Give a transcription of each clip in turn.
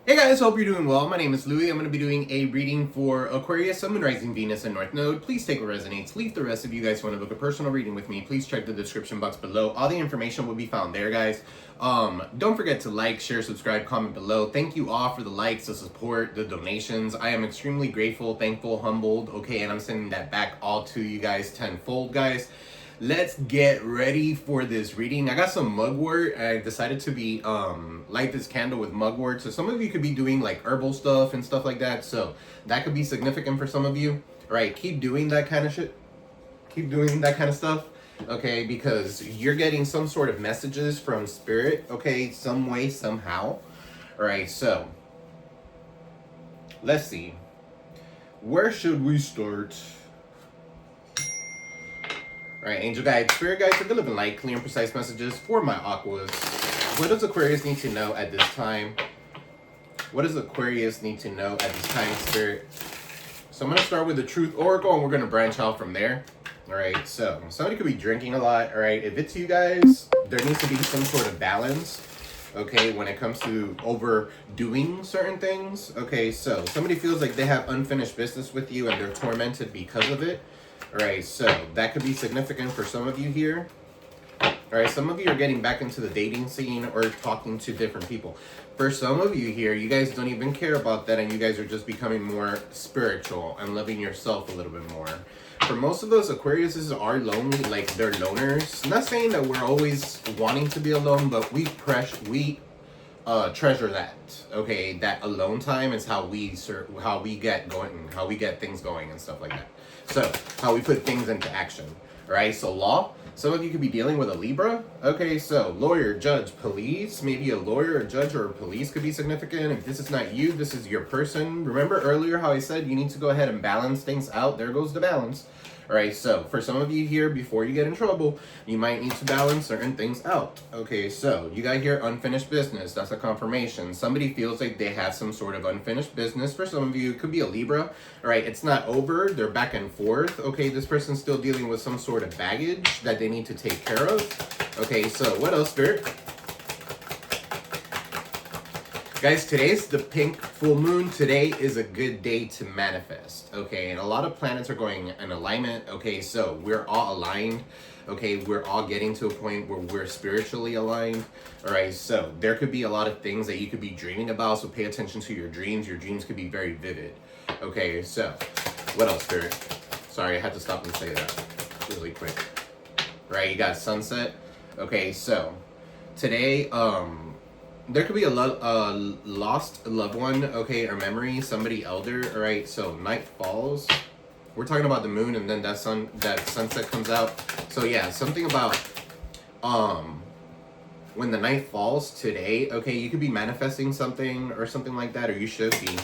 Hey guys, hope you're doing well. My name is Louie. I'm going to be doing a reading for Aquarius, Sun, Moon, Rising, Venus, and North Node. Please take what resonates. Leave the rest. If you guys want to book a personal reading with me, please check the description box below. All the information will be found there, guys. Don't forget to like, share, subscribe, comment below. Thank you all for the likes, the support, the donations. I am extremely grateful, thankful, humbled, okay, and I'm sending that back all to you guys tenfold, guys. Let's get ready for this reading. I got some mugwort. I decided to be light this candle with mugwort. So some of you could be doing like herbal stuff and stuff like that. So that could be significant for some of you. Right? Keep doing that kind of shit. Keep doing that kind of stuff. Okay, because you're getting some sort of messages from spirit. Okay, some way, somehow. All right, so let's see. Where should we start? Alright, angel guides, spirit guides are good living light, clear and precise messages for my aquas. What does Aquarius need to know at this time? What does Aquarius need to know at this time, spirit? So I'm going to start with the truth oracle and we're going to branch out from there. Alright, so somebody could be drinking a lot. Alright, if it's you guys, there needs to be some sort of balance. Okay, when it comes to overdoing certain things. Okay, so somebody feels like they have unfinished business with you and they're tormented because of it. Alright, so that could be significant for some of you here. Alright, some of you are getting back into the dating scene or talking to different people. For some of you here, you guys don't even care about that and you guys are just becoming more spiritual and loving yourself a little bit more. For most of us, Aquariuses are lonely, like they're loners. Not saying that we're always wanting to be alone, but we treasure that. Okay, that alone time is how we get going, how we get things going and stuff like that. So how we put things into action. All right, so law, some of you could be dealing with a Libra. Okay, so lawyer, judge, police, maybe a lawyer, a judge, or a police could be significant. If this is not you, this is your person. Remember earlier how I said you need to go ahead and balance things out? There goes the balance. Alright, so for some of you here, before you get in trouble, you might need to balance certain things out. Okay, so you got here unfinished business. That's a confirmation. Somebody feels like they have some sort of unfinished business. For some of you, it could be a Libra. Alright, it's not over. They're back and forth. Okay, this person's still dealing with some sort of baggage that they need to take care of. Okay, so what else, Spirit? Guys, today's the pink full moon. Today is a good day to manifest, okay? And a lot of planets are going in alignment, okay? So we're all aligned, okay? We're all getting to a point where we're spiritually aligned, all right? So there could be a lot of things that you could be dreaming about, so pay attention to your dreams. Your dreams could be very vivid, okay? So what else, Spirit? Sorry, I had to stop and say that really quick. Right, you got sunset, okay? So today, there could be a lost loved one, okay, or memory, somebody elder, all right? So night falls. We're talking about the moon, and then that sunset comes out. So yeah, something about when the night falls today, okay, you could be manifesting something or something like that, or you should be.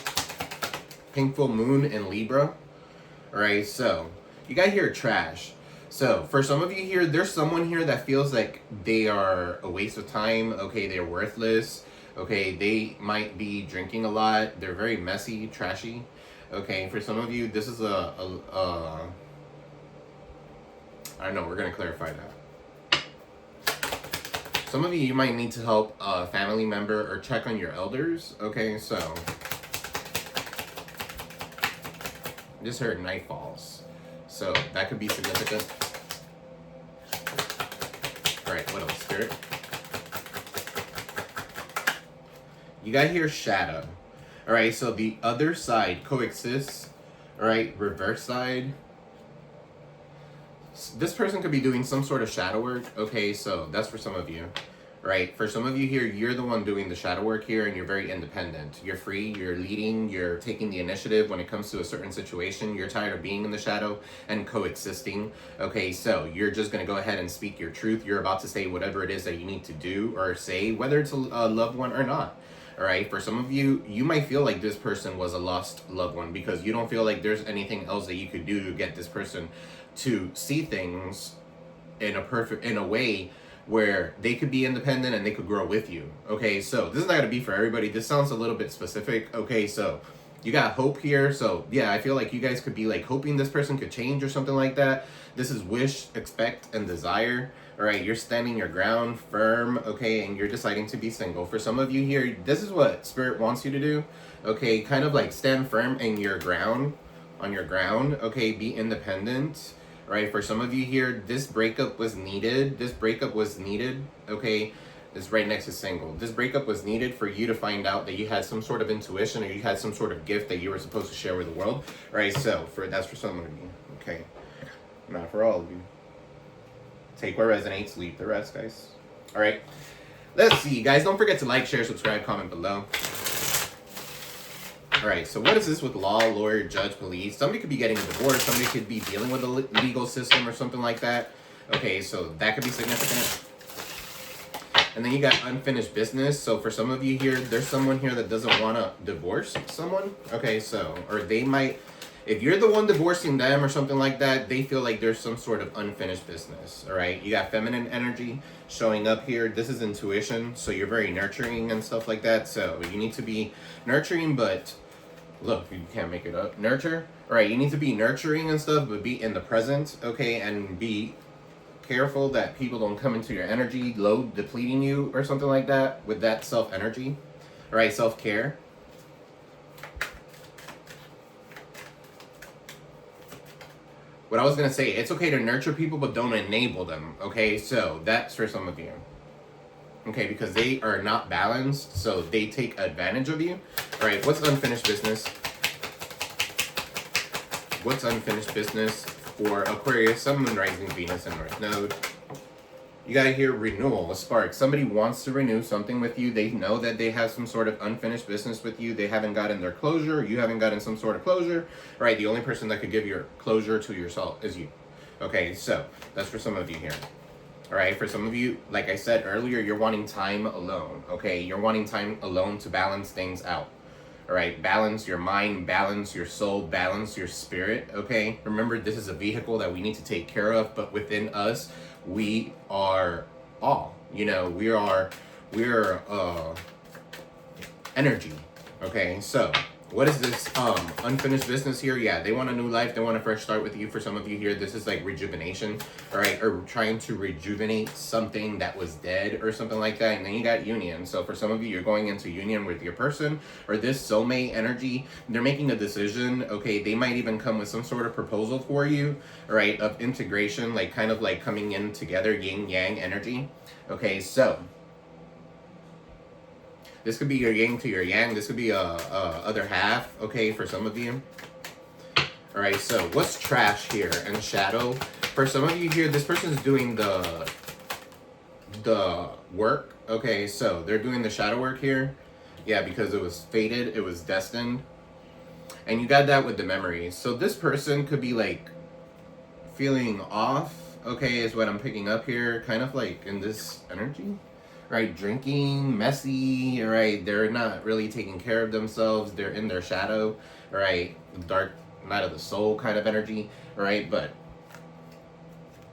Pink full moon in Libra, all right? So you got here trash. So, for some of you here, there's someone here that feels like they are a waste of time, okay, they're worthless, okay, they might be drinking a lot, they're very messy, trashy, okay, for some of you, this is I don't know, we're going to clarify that. Some of you might need to help a family member or check on your elders, okay, so, I just heard night falls. So that could be significant. All right, what else, Spirit? You got here shadow. All right, so the other side coexists. All right, reverse side. This person could be doing some sort of shadow work. Okay, so that's for some of you. Right, for some of you here, you're the one doing the shadow work here and you're very independent. You're free, you're leading, you're taking the initiative when it comes to a certain situation. You're tired of being in the shadow and coexisting. Okay, so you're just going to go ahead and speak your truth. You're about to say whatever it is that you need to do or say, whether it's a loved one or not. All right, for some of you, you might feel like this person was a lost loved one because you don't feel like there's anything else that you could do to get this person to see things in a way where they could be independent and they could grow with you. Okay, so this is not going to be for everybody. This sounds a little bit specific. Okay, so you got hope here. So yeah, I feel like you guys could be like hoping this person could change or something like that. This is wish, expect, and desire. All right, you're standing your ground firm, okay, and you're deciding to be single. For some of you here, this is what Spirit wants you to do, okay, kind of like stand firm in your ground, on your ground, okay, be independent, right? For some of you here, this breakup was needed. This breakup was needed, okay? It's right next to single. This breakup was needed for you to find out that you had some sort of intuition, or you had some sort of gift that you were supposed to share with the world, right? So that's for some of you, okay? Not for all of you. Take what resonates, leave the rest, guys. All right, let's see, guys. Don't forget to like, share, subscribe, comment below. All right, so what is this with law, lawyer, judge, police? Somebody could be getting a divorce. Somebody could be dealing with the legal system or something like that. Okay, so that could be significant. And then you got unfinished business. So for some of you here, there's someone here that doesn't want to divorce someone. Okay, so, or they might, if you're the one divorcing them or something like that, they feel like there's some sort of unfinished business. All right, you got feminine energy showing up here. This is intuition, so you're very nurturing and stuff like that. So you need to be nurturing, but look, you can't make it up. Nurture. All right, you need to be nurturing and stuff, but be in the present, okay, and be careful that people don't come into your energy, load depleting you or something like that with that self-energy. All right, self-care. What I was going to say, it's okay to nurture people, but don't enable them, okay? So that's for some of you. Okay, because they are not balanced, so they take advantage of you. All right, what's unfinished business? What's unfinished business for Aquarius, Sun, Moon, Rising, Venus, and North Node? You got here renewal, a spark. Somebody wants to renew something with you. They know that they have some sort of unfinished business with you. They haven't gotten their closure. You haven't gotten some sort of closure. All right, the only person that could give your closure to yourself is you. Okay, so that's for some of you here. All right, for some of you, like I said earlier, you're wanting time alone. Okay, you're wanting time alone to balance things out. All right, balance your mind, balance your soul, balance your spirit, okay? Remember, this is a vehicle that we need to take care of, but within us, we are all, you know, we're energy, okay? So, what is this unfinished business here? Yeah, they want a new life. They want a fresh start with you. For some of you here, this is like rejuvenation, all right? Or trying to rejuvenate something that was dead or something like that. And then you got union. So for some of you, you're going into union with your person or this soulmate energy. They're making a decision, okay? They might even come with some sort of proposal for you, all right, of integration, like kind of like coming in together, yin-yang energy. Okay, so this could be your yin to your yang. This could be a other half, okay, for some of you. All right, so what's trash here and shadow? For some of you here, this person's doing the work, okay, so they're doing the shadow work here. Yeah, because it was fated, it was destined. And you got that with the memories. So this person could be like feeling off, okay, is what I'm picking up here, kind of like in this energy. Right, drinking, messy, right, they're not really taking care of themselves, they're in their shadow, right, dark night of the soul kind of energy, right, but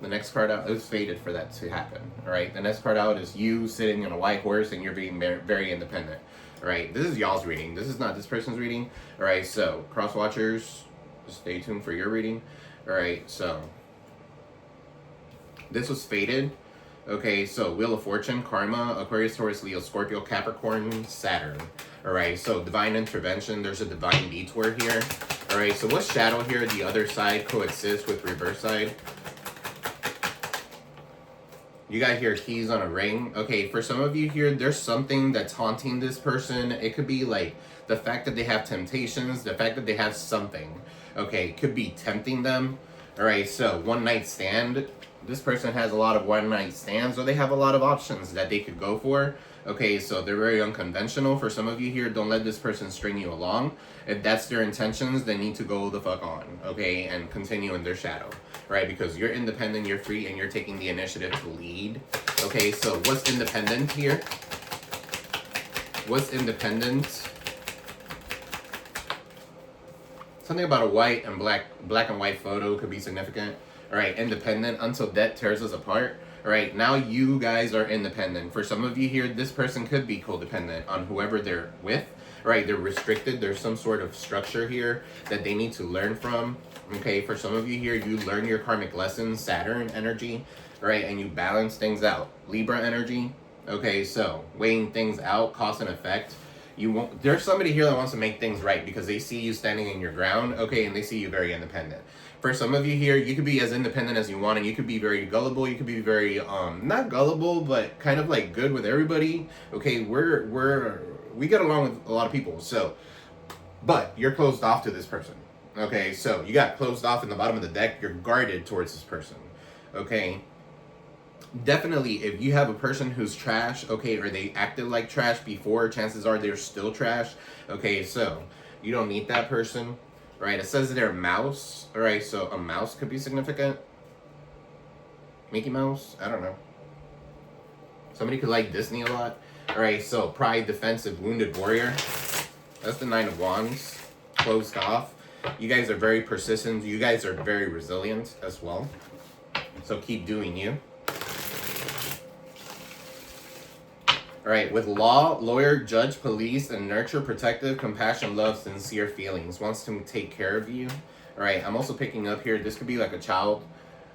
the next card out is fated for that to happen, right, the next card out is you sitting on a white horse and you're being very independent, right, this is y'all's reading, this is not this person's reading, all right, so cross watchers, stay tuned for your reading, all right, so this was fated. Okay, so Wheel of Fortune, Karma, Aquarius, Taurus, Leo, Scorpio, Capricorn, Saturn. All right, so divine intervention. There's a divine detour here. All right, so what's shadow here? The other side coexists with reverse side. You got here keys on a ring. Okay, for some of you here, there's something that's haunting this person. It could be like the fact that they have temptations, the fact that they have something. Okay, could be tempting them. All right, so one night stand. This person has a lot of one-night stands, or they have a lot of options that they could go for. Okay, so they're very unconventional. For some of you here, don't let this person string you along. If that's their intentions, they need to go the fuck on, okay, and continue in their shadow, right? Because you're independent, you're free, and you're taking the initiative to lead. Okay, so what's independent here? What's independent? Something about a white and black and white photo could be significant. All right, independent until death tears us apart. All right, now you guys are independent. For some of you here, this person could be codependent on whoever they're with. right? They're restricted. There's some sort of structure here that they need to learn from. Okay, for some of you here, you learn your karmic lessons, Saturn energy, right? And you balance things out. Libra energy. Okay, so weighing things out, cause and effect. You won't. There's somebody here that wants to make things right because they see you standing in your ground, okay, and they see you very independent. For some of you here, you could be as independent as you want, and you could be very gullible. You could be very not gullible, but kind of like good with everybody. Okay, we get along with a lot of people. So, but you're closed off to this person. Okay, so you got closed off in the bottom of the deck. You're guarded towards this person. Okay. Definitely, if you have a person who's trash, okay, or they acted like trash before, chances are they're still trash. Okay, so you don't need that person, right? It says they're a mouse, all right, so a mouse could be significant. Mickey Mouse, I don't know. Somebody could like Disney a lot. All right, so pride, defensive, wounded warrior. That's the 9 of Wands, closed off. You guys are very persistent. You guys are very resilient as well. So keep doing you. All right, with law, lawyer, judge, police, and nurture, protective, compassion, love, sincere feelings. Wants to take care of you. All right, I'm also picking up here, this could be like a child,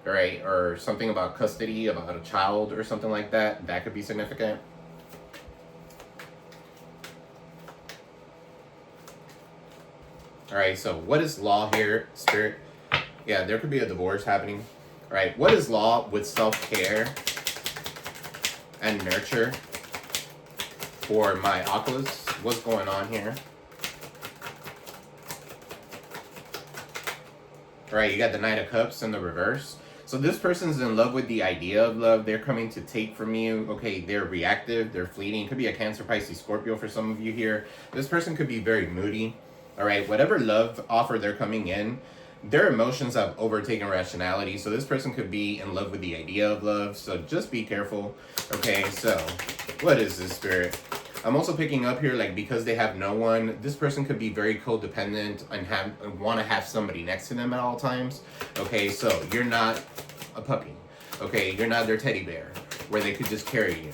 all right, or something about custody, about a child or something like that. That could be significant. All right, so what is law here, Spirit? Yeah, there could be a divorce happening. All right, what is law with self-care and nurture? For my Aquas, what's going on here? All right, you got the Knight of Cups in the reverse. So this person's in love with the idea of love. They're coming to take from you. Okay, they're reactive, they're fleeting. Could be a Cancer, Pisces, Scorpio for some of you here. This person could be very moody. All right, whatever love offer they're coming in, their emotions have overtaken rationality. So this person could be in love with the idea of love. So just be careful. Okay, so what is this, Spirit? I'm also picking up here, like, because they have no one, this person could be very codependent and want to have somebody next to them at all times. Okay, so you're not a puppy. Okay, you're not their teddy bear where they could just carry you.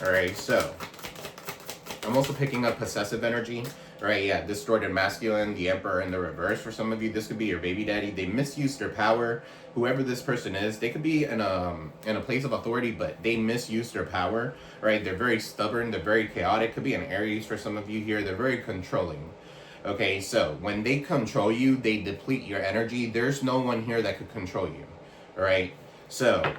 All right, so I'm also picking up possessive energy. Right, yeah, distorted masculine, the Emperor in the reverse. For some of you, this could be your baby daddy. They misuse their power. Whoever this person is, they could be in a place of authority, but they misuse their power. Right, they're very stubborn. They're very chaotic. Could be an Aries for some of you here. They're very controlling. Okay, so when they control you, they deplete your energy. There's no one here that could control you. All right, so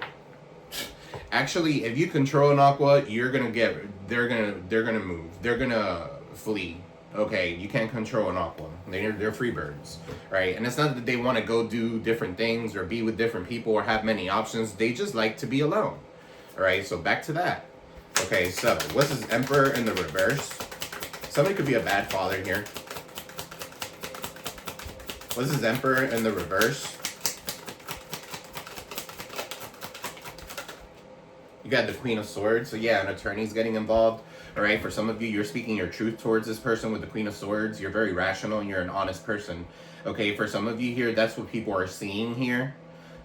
actually, if you control an Aqua, they're gonna move. They're gonna flee. Okay, you can't control an Aqua. They're free birds, right? And it's not that they want to go do different things or be with different people or have many options. They just like to be alone. All right, so back to that. Okay, so what's this Emperor in the reverse? Somebody could be a bad father here. What's this Emperor in the reverse? You got the Queen of Swords. So yeah, an attorney's getting involved. All right, for some of you, you're speaking your truth towards this person with the Queen of Swords. You're very rational and you're an honest person. Okay, for some of you here, that's what people are seeing here.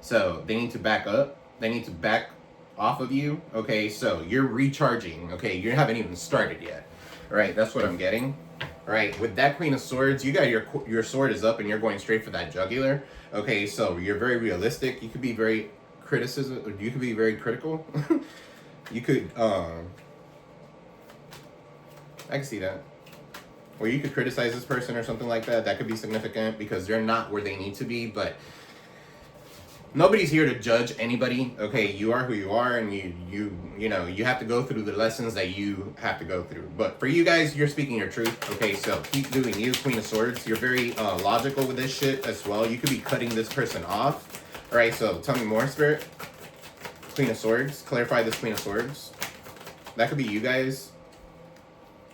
So they need to back up. They need to back off of you. Okay, so you're recharging. Okay, you haven't even started yet. All right, that's what I'm getting. All right, with that Queen of Swords, you got your sword is up and you're going straight for that jugular. Okay, so you're very realistic. You could be very you could be very critical. You could I can see that. Or you could criticize this person or something like that. That could be significant because they're not where they need to be. But nobody's here to judge anybody. Okay, you are who you are, and you know you have to go through the lessons that you have to go through. But for you guys, you're speaking your truth. Okay, so keep doing you, Queen of Swords. You're very logical with this shit as well. You could be cutting this person off. All right, so tell me more, Spirit. Queen of Swords. Clarify this Queen of Swords. That could be you guys.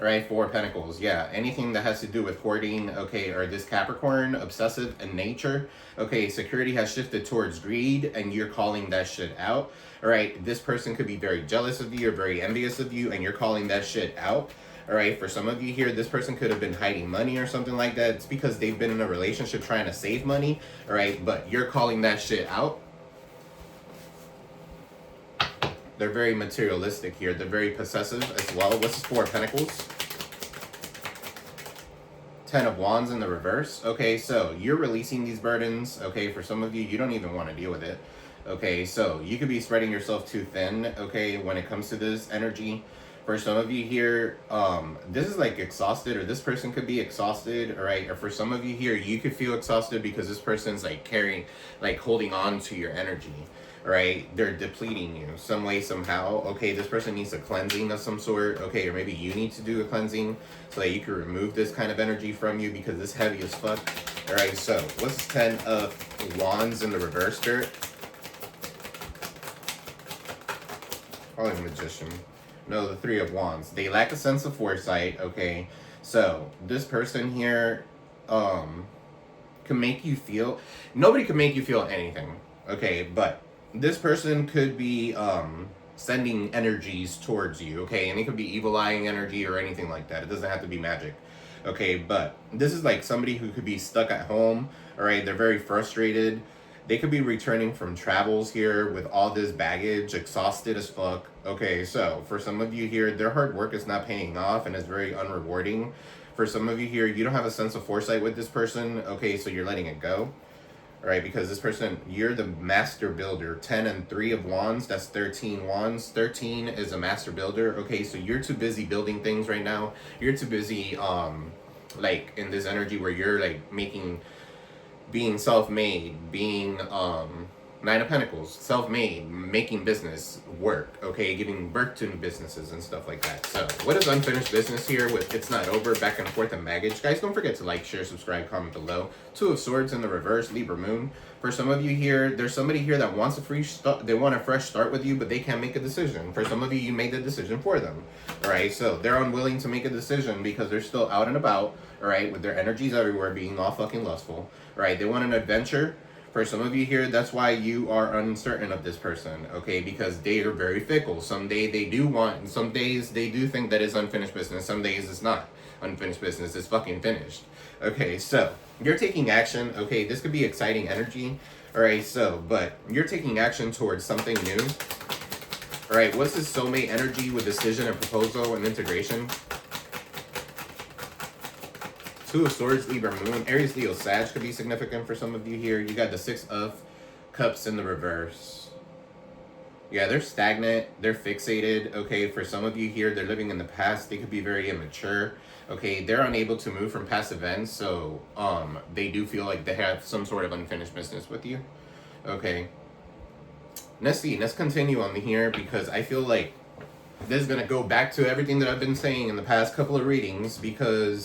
All right, Four of Pentacles. Yeah, anything that has to do with hoarding, okay, or this Capricorn, obsessive in nature. Okay, security has shifted towards greed, and you're calling that shit out. All right, this person could be very jealous of you or very envious of you, and you're calling that shit out. All right, for some of you here, this person could have been hiding money or something like that. It's because they've been in a relationship trying to save money. All right, but you're calling that shit out. They're very materialistic here. They're very possessive as well. What's this Four of Pentacles? Ten of Wands in the reverse. Okay, so you're releasing these burdens. Okay, for some of you, you don't even want to deal with it. Okay, so you could be spreading yourself too thin, okay, when it comes to this energy. For some of you here, this is like exhausted, or this person could be exhausted, all right? Or for some of you here, you could feel exhausted because this person's like carrying, like holding on to your energy, right? They're depleting you some way, somehow. Okay, this person needs a cleansing of some sort, okay, or maybe you need to do a cleansing so that you can remove this kind of energy from you because it's heavy as fuck. All right, so what's 10 of Wands in the reverse, Spirit? Probably Magician. No, the Three of Wands. They lack a sense of foresight, okay? So, this person here can make you feel... Nobody can make you feel anything, okay? But this person could be sending energies towards you, okay? And it could be evil-eyeing energy or anything like that. It doesn't have to be magic, okay? But this is like somebody who could be stuck at home, all right? They're very frustrated. They could be returning from travels here with all this baggage, exhausted as fuck. Okay, so for some of you here, their hard work is not paying off and it's very unrewarding. For some of you here, you don't have a sense of foresight with this person. Okay, so you're letting it go. All right, because this person, you're the master builder. 10 and 3 of Wands, that's 13 Wands. 13 is a master builder. Okay, so you're too busy building things right now. You're too busy, like in this energy where you're like being self-made, being Nine of Pentacles, self-made, making business work, okay, giving birth to new businesses and stuff like that. So what is unfinished business here with It's Not Over, back and forth, and baggage? Guys, don't forget to like, share, subscribe, comment below. Two of Swords in the reverse, Libra Moon. For some of you here, there's somebody here that wants a fresh start. They want a fresh start with you, but they can't make a decision. For some of you, you made the decision for them. All right, so they're unwilling to make a decision because they're still out and about, all right, with their energies everywhere, being all fucking lustful. All right, they want an adventure. For some of you here, that's why you are uncertain of this person, okay? Because they are very fickle. Some day they do want, and some days they do think that it's unfinished business. Some days it's not unfinished business. It's fucking finished. Okay, so you're taking action. Okay, this could be exciting energy. All right, so, but you're taking action towards something new. All right, what's this soulmate energy with decision and proposal and integration? Two of Swords, Libra Moon. Aries, Leo, Sag could be significant for some of you here. You got the Six of Cups in the reverse. Yeah, they're stagnant. They're fixated. Okay, for some of you here, they're living in the past. They could be very immature. Okay, they're unable to move from past events. So, they do feel like they have some sort of unfinished business with you. Okay. Let's see. Let's continue on here because I feel like this is going to go back to everything that I've been saying in the past couple of readings because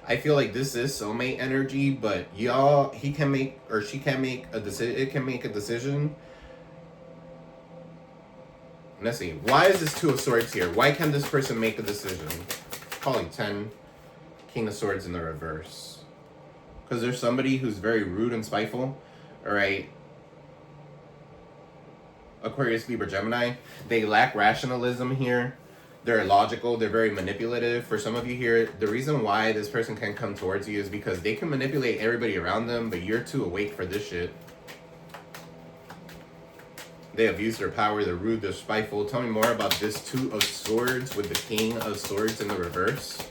I feel like this is soulmate energy, but y'all, he can make, or she can make a decision, it can make a decision. Let's see, why is this Two of Swords here? Why can this person make a decision? Probably 10, King of Swords in the reverse. Because there's somebody who's very rude and spiteful, all right? Aquarius, Libra, Gemini. They lack rationalism here. They're illogical. They're very manipulative. For some of you here, the reason why this person can come towards you is because they can manipulate everybody around them, but you're too awake for this shit. They abuse their power. They're rude. They're spiteful. Tell me more about this Two of Swords with the King of Swords in the reverse.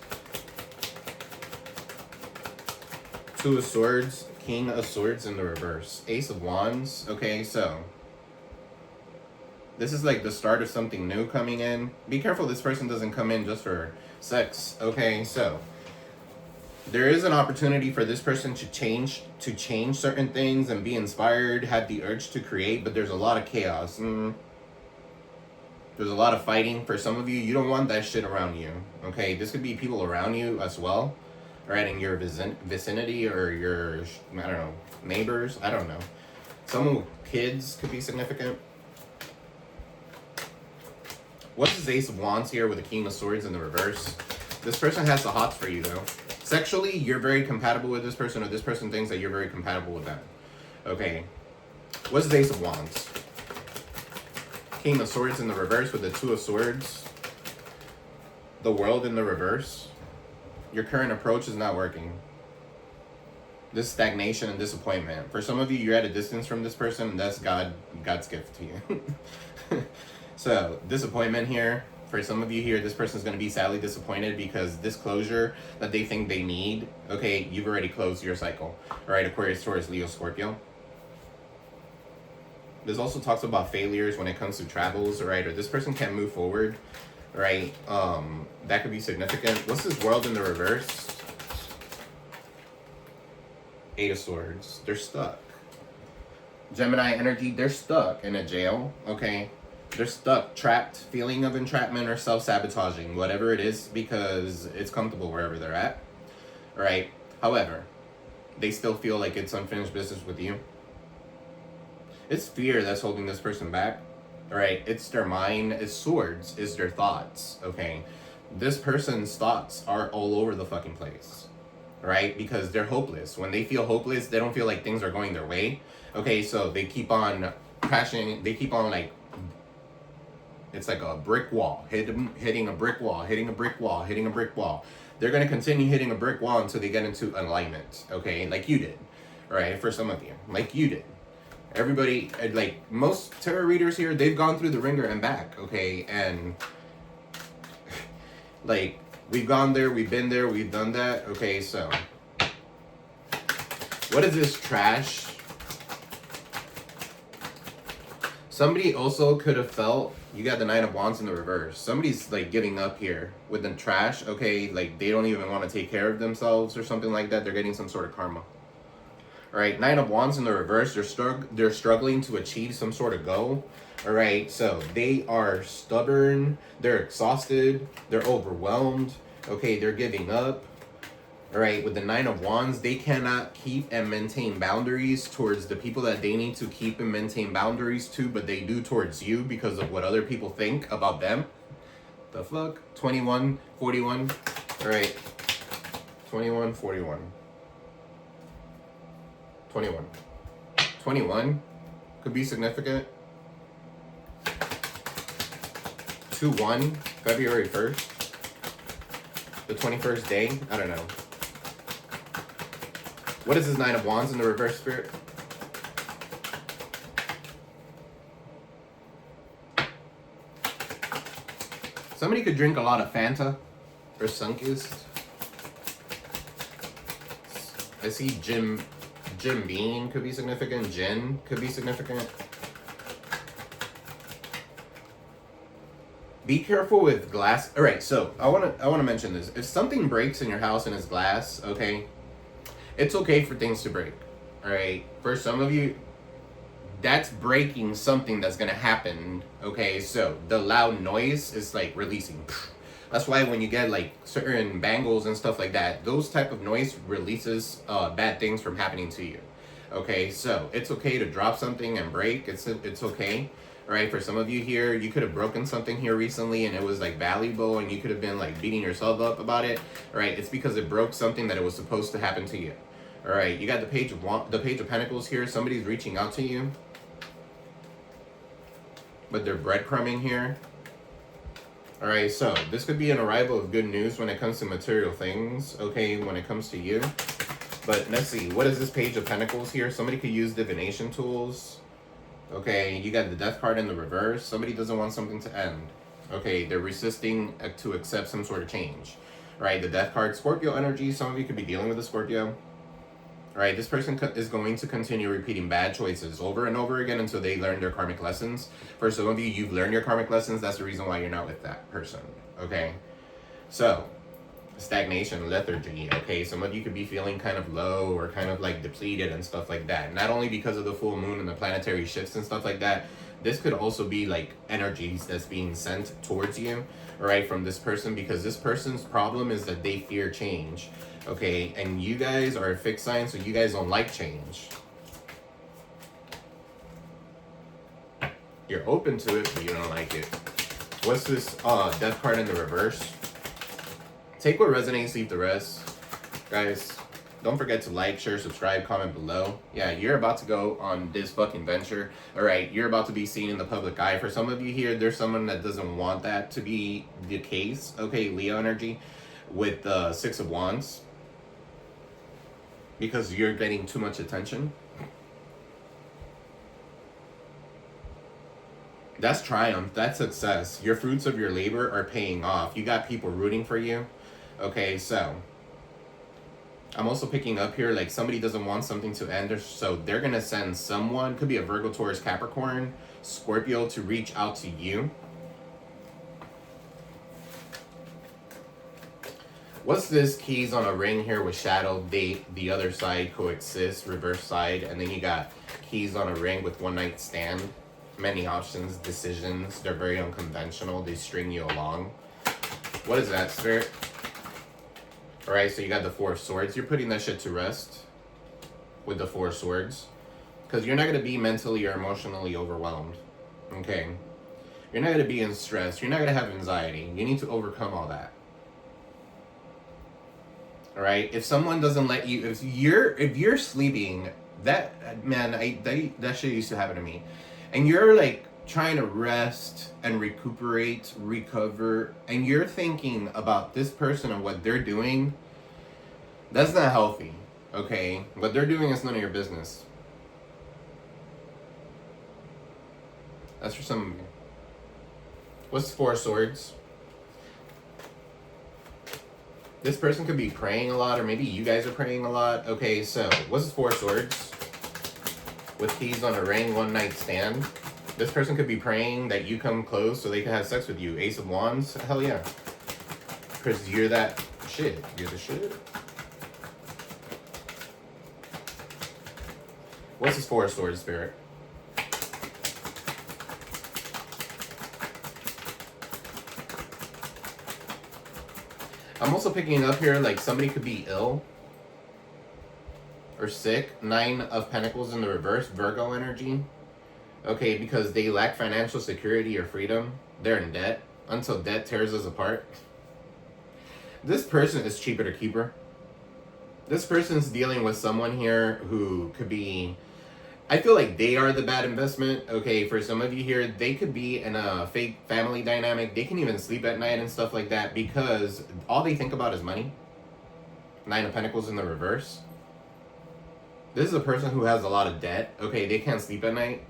Two of Swords, King of Swords in the reverse. Ace of Wands. Okay, so this is like the start of something new coming in. Be careful this person doesn't come in just for sex. Okay, so there is an opportunity for this person to change certain things and be inspired, have the urge to create, but there's a lot of chaos. There's a lot of fighting. For some of you, you don't want that shit around you. Okay, this could be people around you as well, right, in your vicinity or your, I don't know, neighbors. I don't know. Someone with kids could be significant. What's this Ace of Wands here with the King of Swords in the reverse? This person has the hots for you, though. Sexually, you're very compatible with this person, or this person thinks that you're very compatible with them. Okay. What's this Ace of Wands? King of Swords in the reverse with the Two of Swords. The World in the reverse. Your current approach is not working. This stagnation and disappointment. For some of you, you're at a distance from this person, and that's God's gift to you. So, disappointment here. For some of you here, this person's going to be sadly disappointed because this closure that they think they need, okay, you've already closed your cycle. All right, Aquarius, Taurus, Leo, Scorpio. This also talks about failures when it comes to travels, all right, or this person can't move forward, right? That could be significant. What's this world in the reverse? Eight of Swords. They're stuck. Gemini energy, they're stuck in a jail, okay? They're stuck, trapped, feeling of entrapment or self-sabotaging, whatever it is, because it's comfortable wherever they're at, right? However, they still feel like it's unfinished business with you. It's fear that's holding this person back, right? It's their mind, it's swords, it's their thoughts, okay? This person's thoughts are all over the fucking place, right? Because they're hopeless. When they feel hopeless, they don't feel like things are going their way, okay? So they keep on crashing, they keep on like, it's like a brick wall, hitting a brick wall, hitting a brick wall, hitting a brick wall. They're going to continue hitting a brick wall until they get into alignment, okay? Like you did, right? For some of you, like you did. Everybody, like most tarot readers here, they've gone through the ringer and back, okay? And like, we've gone there, we've been there, we've done that, okay? So, what is this trash? Somebody also could have felt, you got the Nine of Wands in the reverse. Somebody's like giving up here with the trash, okay? Like they don't even want to take care of themselves or something like that. They're getting some sort of karma. All right, Nine of Wands in the reverse. They're struggling to achieve some sort of goal. All right, so they are stubborn. They're exhausted. They're overwhelmed. Okay, they're giving up. All right, with the Nine of Wands, they cannot keep and maintain boundaries towards the people that they need to keep and maintain boundaries to, but they do towards you because of what other people think about them. The fuck? 21, 41. All right, 21, 41. 21. 21 could be significant. 2-1, February 1st. The 21st day, I don't know. What is this Nine of Wands in the reverse, Spirit? Somebody could drink a lot of Fanta or Sunkist. I see Jim Beam could be significant. Gin could be significant. Be careful with glass. All right, so I want to mention this. If something breaks in your house and it's glass, okay, it's okay for things to break. All right, for some of you, that's breaking something that's gonna happen. Okay, so the loud noise is like releasing. That's why when you get like certain bangles and stuff like that, those type of noise releases bad things from happening to you. Okay, so it's okay to drop something and break. It's okay. All right, for some of you here, you could have broken something here recently and it was like valuable and you could have been like beating yourself up about it. All right, it's because it broke something that it was supposed to happen to you. All right, you got the Page of Pentacles here. Somebody's reaching out to you, but they're breadcrumbing here. All right, so this could be an arrival of good news when it comes to material things, okay, when it comes to you. But let's see, what is this Page of Pentacles here? Somebody could use divination tools. Okay, you got the Death card in the reverse. Somebody doesn't want something to end. Okay, they're resisting to accept some sort of change. All right, the Death card, Scorpio energy. Some of you could be dealing with a Scorpio. All right, this person is going to continue repeating bad choices over and over again until they learn their karmic lessons. For some of you, you've learned your karmic lessons. That's the reason why you're not with that person, okay? So, stagnation, lethargy, okay? Some of you could be feeling kind of low or kind of like depleted and stuff like that. Not only because of the full moon and the planetary shifts and stuff like that, this could also be like energies that's being sent towards you, all right, from this person, because this person's problem is that they fear change. Okay, and you guys are a fixed sign, so you guys don't like change. You're open to it, but you don't like it. What's this Death card in the reverse? Take what resonates, leave the rest. Guys, don't forget to like, share, subscribe, comment below. Yeah, you're about to go on this fucking venture. Alright, you're about to be seen in the public eye. For some of you here, there's someone that doesn't want that to be the case. Okay, Leo energy with the Six of Wands. Because you're getting too much attention. That's triumph. That's success. Your fruits of your labor are paying off. You got people rooting for you. Okay, so I'm also picking up here, like somebody doesn't want something to end, so they're going to send someone, could be a Virgo, Taurus, Capricorn, Scorpio, to reach out to you. What's this? Keys on a ring here with shadow, date, the other side, coexist, reverse side, and then you got keys on a ring with one night stand. Many options, decisions. They're very unconventional. They string you along. What is that, Spirit? Alright, so you got the Four of Swords. You're putting that shit to rest with the Four of Swords. Because you're not going to be mentally or emotionally overwhelmed. Okay? You're not going to be in stress. You're not going to have anxiety. You need to overcome all that. Alright? If someone doesn't let you... If you're sleeping... That... Man, that shit used to happen to me. And you're like trying to rest and recuperate, recover, and you're thinking about this person and what they're doing, that's not healthy, okay? What they're doing is none of your business. That's for some of you. What's Four of Swords? This person could be praying a lot, or maybe you guys are praying a lot. Okay, so what's Four of Swords? With keys on a ring, one night stand. This person could be praying that you come close so they can have sex with you. Ace of Wands, hell yeah. Because you're that shit. You're the shit. What's this Four of Swords, Spirit? I'm also picking up here like somebody could be ill or sick. Nine of Pentacles in the reverse, Virgo energy. Okay, because they lack financial security or freedom. They're in debt until debt tears us apart. This person is cheaper to keep her. This person's dealing with someone here who could be... I feel like they are the bad investment. Okay, for some of you here, they could be in a fake family dynamic. They can even sleep at night and stuff like that because all they think about is money. Nine of Pentacles in the reverse. This is a person who has a lot of debt. Okay, they can't sleep at night.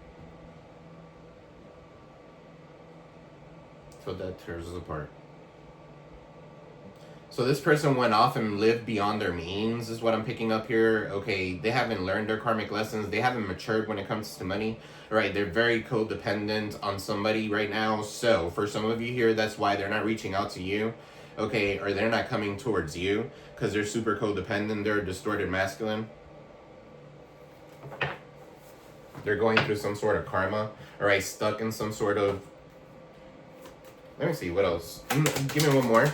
So that tears us apart. So this person went off and lived beyond their means is what I'm picking up here. Okay, they haven't learned their karmic lessons. They haven't matured when it comes to money. Right, they're very codependent on somebody right now. So for some of you here, that's why they're not reaching out to you. Okay, or they're not coming towards you because they're super codependent. They're a distorted masculine. They're going through some sort of karma. Alright, stuck in some sort of... Let me see, what else? Give me one more.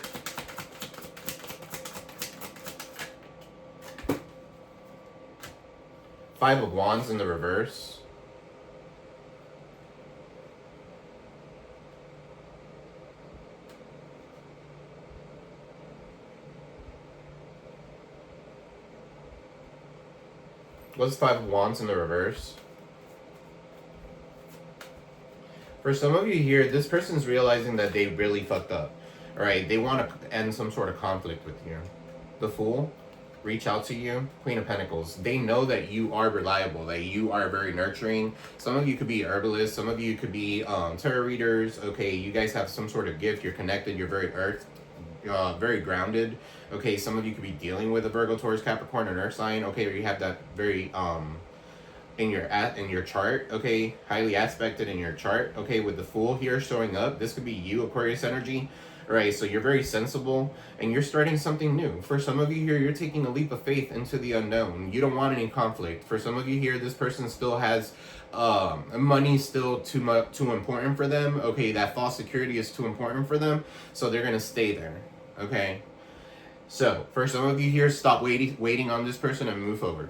Five of Wands in the reverse. What's Five of Wands in the reverse? For some of you here, this person's realizing that they really fucked up. Alright, they want to end some sort of conflict with you. The Fool, reach out to you. Queen of Pentacles, they know that you are reliable, that you are very nurturing. Some of you could be herbalists, some of you could be tarot readers. Okay, you guys have some sort of gift, you're connected, you're very earth, very grounded. Okay, some of you could be dealing with a Virgo, Taurus, Capricorn, and Earth sign. Okay, or you have that very... in your chart, okay, highly aspected in your chart, okay, with the Fool here showing up. This could be you, Aquarius energy, right? So you're very sensible and you're starting something new. For some of you here, you're taking a leap of faith into the unknown. You don't want any conflict. For some of you here, this person still has money still too important for them. Okay, that false security is too important for them, so they're gonna stay there. Okay, so for some of you here, stop waiting on this person and move forward.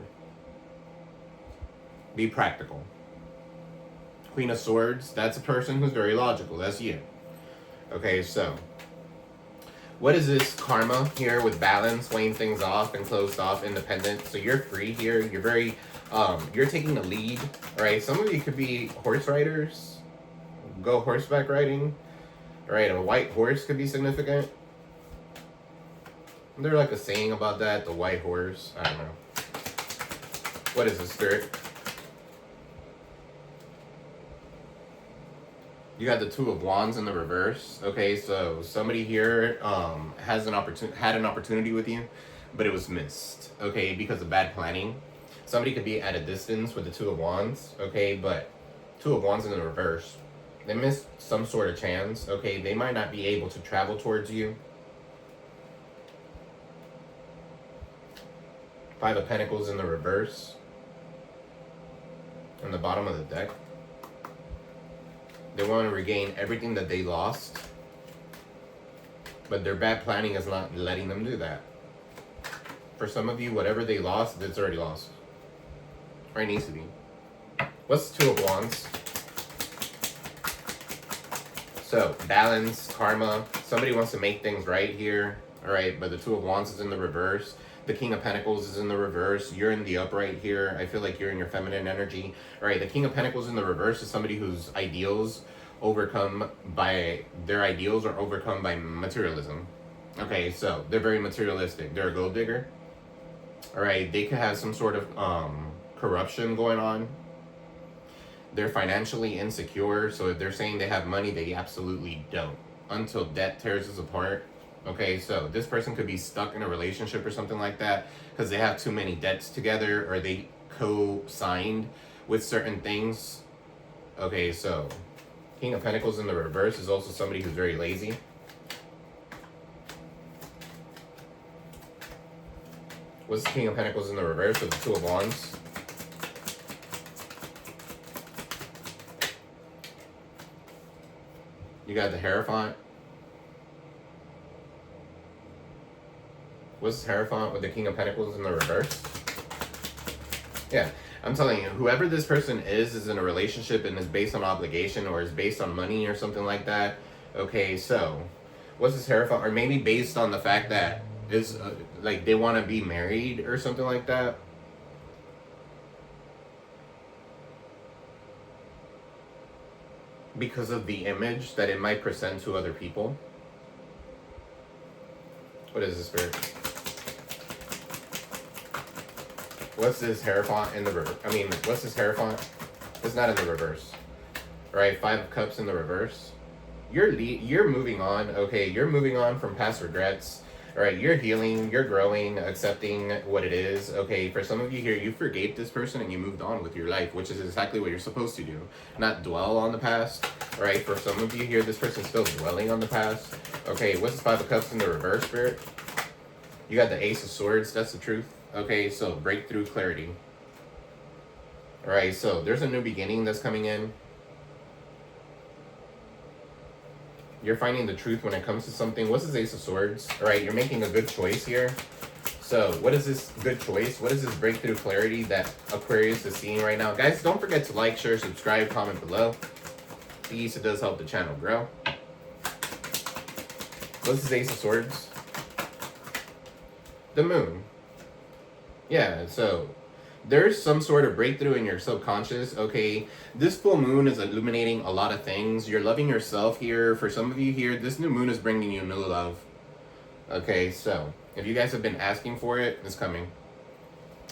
Be practical. Queen of Swords, that's a person who's very logical. That's you. Okay, so what is this karma here with balance, weighing things off and closed off, independent? So you're free here. You're very, you're taking the lead. All right, some of you could be horse riders. Go horseback riding. All right, a white horse could be significant. Is there like a saying about that? The white horse? I don't know. What is this, Spirit? You got the Two of Wands in the reverse. Okay, so somebody here had an opportunity with you, but it was missed. Okay, because of bad planning. Somebody could be at a distance with the Two of Wands. Okay, but Two of Wands in the reverse. They missed some sort of chance. Okay, they might not be able to travel towards you. Five of Pentacles in the reverse. On the bottom of the deck. They want to regain everything that they lost. But their bad planning is not letting them do that. For some of you, whatever they lost, it's already lost. Or it needs to be. What's the Two of Wands? So, balance, karma. Somebody wants to make things right here. Alright, but the Two of Wands is in the reverse. The King of Pentacles is in the reverse. You're in the upright here. I feel like you're in your feminine energy. Alright, the King of Pentacles in the reverse is somebody whose ideals are overcome by materialism. Okay, so they're very materialistic. They're a gold digger. Alright, they could have some sort of corruption going on. They're financially insecure, so if they're saying they have money, they absolutely don't. Until debt tears us apart. Okay, so this person could be stuck in a relationship or something like that because they have too many debts together or they co-signed with certain things. Okay, so King of Pentacles in the reverse is also somebody who's very lazy. What's the King of Pentacles in the reverse with the Two of Wands? You got the Hierophant. What's the Hierophant with the King of Pentacles in the reverse? Yeah, I'm telling you, whoever this person is in a relationship and is based on obligation or is based on money or something like that. Okay, so what's this Hierophant? Or maybe based on the fact that is like they want to be married or something like that. Because of the image that it might present to other people. What is this, Spirit? What's this Hierophant in the reverse? I mean, what's this Hierophant? It's not in the reverse. Right? Five of Cups in the reverse. You're moving on. Okay, you're moving on from past regrets. All right, you're healing, you're growing, accepting what it is. Okay, for some of you here, you forgave this person and you moved on with your life, which is exactly what you're supposed to do. Not dwell on the past. All right, for some of you here, this person's still dwelling on the past. Okay, what's this Five of Cups in the reverse, Spirit? You got the Ace of Swords, that's the truth. Okay, so breakthrough, clarity. All right, so there's a new beginning that's coming in. You're finding the truth when it comes to something. What's this Ace of Swords? All right, you're making a good choice here. So what is this good choice? What is this breakthrough clarity that Aquarius is seeing right now? Guys, don't forget to like, share, subscribe, comment below. Please, it does help the channel grow. What's this Ace of Swords? The Moon. Yeah, so there's some sort of breakthrough in your subconscious. Okay, this full moon is illuminating a lot of things. You're loving yourself here. For some of you here, this new moon is bringing you new love. Okay, so if you guys have been asking for it, it's coming.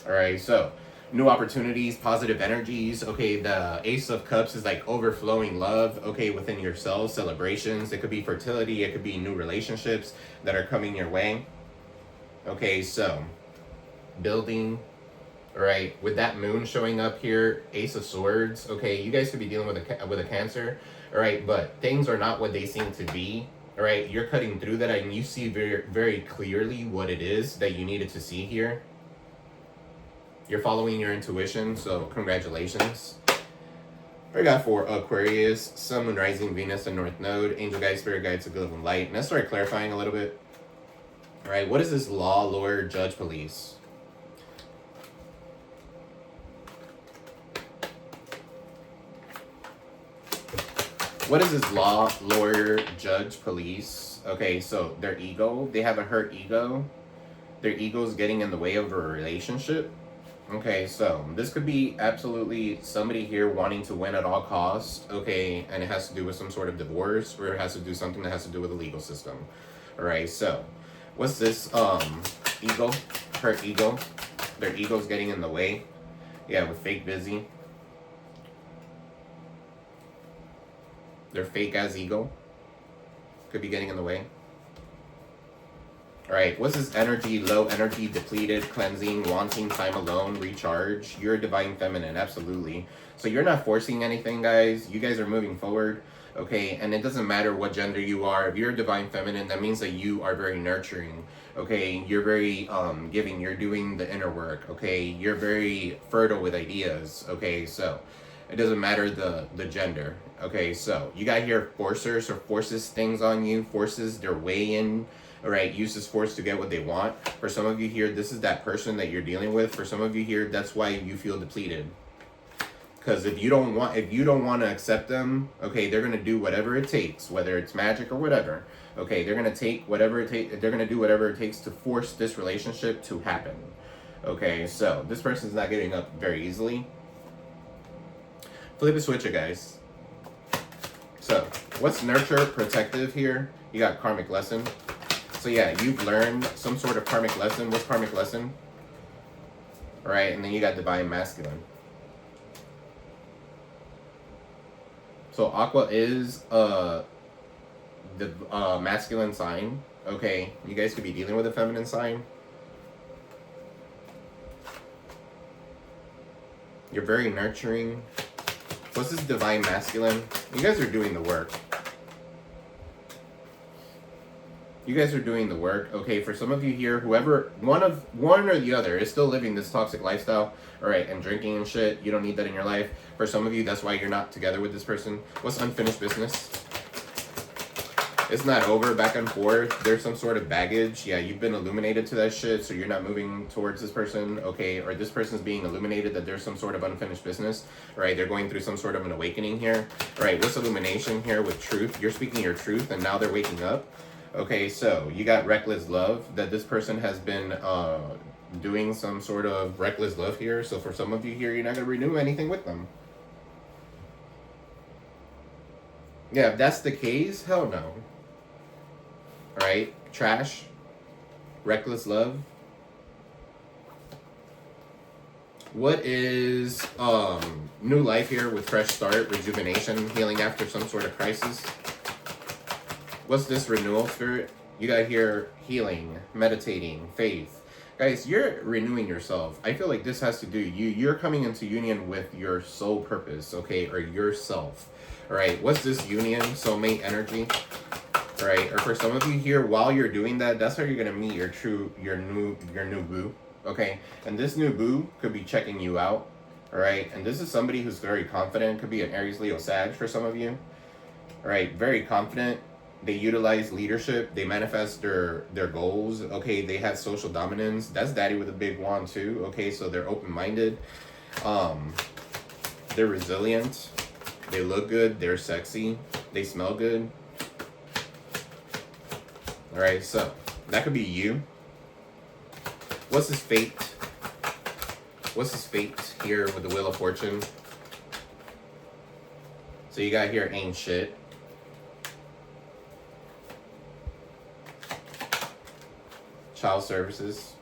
All right, so new opportunities, positive energies. Okay, the Ace of Cups is like overflowing love. Okay, within yourself, celebrations. It could be fertility. It could be new relationships that are coming your way. Okay, so building. All right, with that moon showing up here, Ace of Swords. Okay, you guys could be dealing with a Cancer. All right, but things are not what they seem to be. All right, you're cutting through that and you see very, very clearly what it is that you needed to see here. You're following your intuition, so congratulations. I got for Aquarius, Sun, Moon, Rising, Venus, and North Node, Angel Guides, Spirit Guides, of Good and Light. And let's start clarifying a little bit. All right, what is this law, lawyer, judge, police? What is this law, lawyer, judge, police? Okay, so their ego, they have a hurt ego. Their ego is getting in the way of a relationship. Okay, so this could be absolutely somebody here wanting to win at all costs. Okay, and it has to do with some sort of divorce, or it has to do something that has to do with the legal system. All right, so what's this ego, hurt ego? Their ego's getting in the way. Yeah, with fake busy. Their fake-ass ego could be getting in the way. All right, what's this energy? Low energy, depleted, cleansing, wanting time alone, recharge. You're a divine feminine, absolutely. So you're not forcing anything, guys. You guys are moving forward, okay? And it doesn't matter what gender you are. If you're a divine feminine, that means that you are very nurturing, okay? You're very giving. You're doing the inner work, okay? You're very fertile with ideas, okay? So it doesn't matter the gender, okay? So you got here forcers or forces things on you, forces their way in. All right, uses force to get what they want. For some of you here, this is that person that you're dealing with. For some of you here, that's why you feel depleted. Because if you don't want to accept them, okay, they're gonna do whatever it takes, whether it's magic or whatever. Okay, they're gonna take whatever it takes. They're gonna do whatever it takes to force this relationship to happen. Okay, so this person's not giving up very easily. Flip a switcher, guys. So what's nurture, protective here? You got karmic lesson. So yeah, you've learned some sort of karmic lesson. What's karmic lesson? All right, and then you got divine masculine. So Aqua is the masculine sign. Okay, you guys could be dealing with a feminine sign. You're very nurturing. What's this divine masculine? You guys are doing the work. You guys are doing the work, okay? For some of you here, whoever, one or the other is still living this toxic lifestyle, all right, and drinking and shit. You don't need that in your life. For some of you, that's why you're not together with this person. What's unfinished business? It's not over, back and forth. There's some sort of baggage. Yeah, you've been illuminated to that shit, so you're not moving towards this person, okay? Or this person's being illuminated that there's some sort of unfinished business, right? They're going through some sort of an awakening here, all right? What's illumination here with truth? You're speaking your truth, and now they're waking up. Okay, so you got reckless love, that this person has been doing some sort of reckless love here. So for some of you here, you're not going to renew anything with them. Yeah, if that's the case, hell no. All right, trash, reckless love. What is new life here with fresh start, rejuvenation, healing after some sort of crisis? What's this renewal, spirit? You got here healing, meditating, faith. Guys, you're renewing yourself. I feel like this has to do, you're coming into union with your soul purpose, okay, or yourself. All right, what's this union? Soulmate energy. All right, or for some of you here, while you're doing that, that's how you're gonna meet your new boo, okay? And this new boo could be checking you out, all right? And this is somebody who's very confident. Could be an Aries, Leo, Sag for some of you. All right, very confident. They utilize leadership. They manifest their goals. Okay, they have social dominance. That's daddy with a big wand too. Okay, so they're open-minded. They're resilient. They look good. They're sexy. They smell good. All right, so that could be you. What's his fate? What's his fate here with the Wheel of Fortune? So you got here ain't shit. Child services.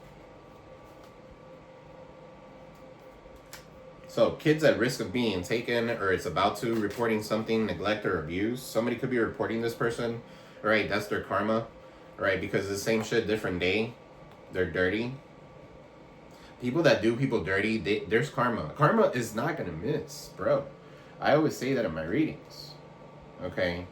So kids at risk of being taken, or it's about to, reporting something, neglect or abuse. Somebody could be reporting this person. All right, that's their karma. All right, because the same shit, different day. They're dirty. People that do people dirty, there's karma. Karma is not gonna miss, bro. I always say that in my readings. Okay.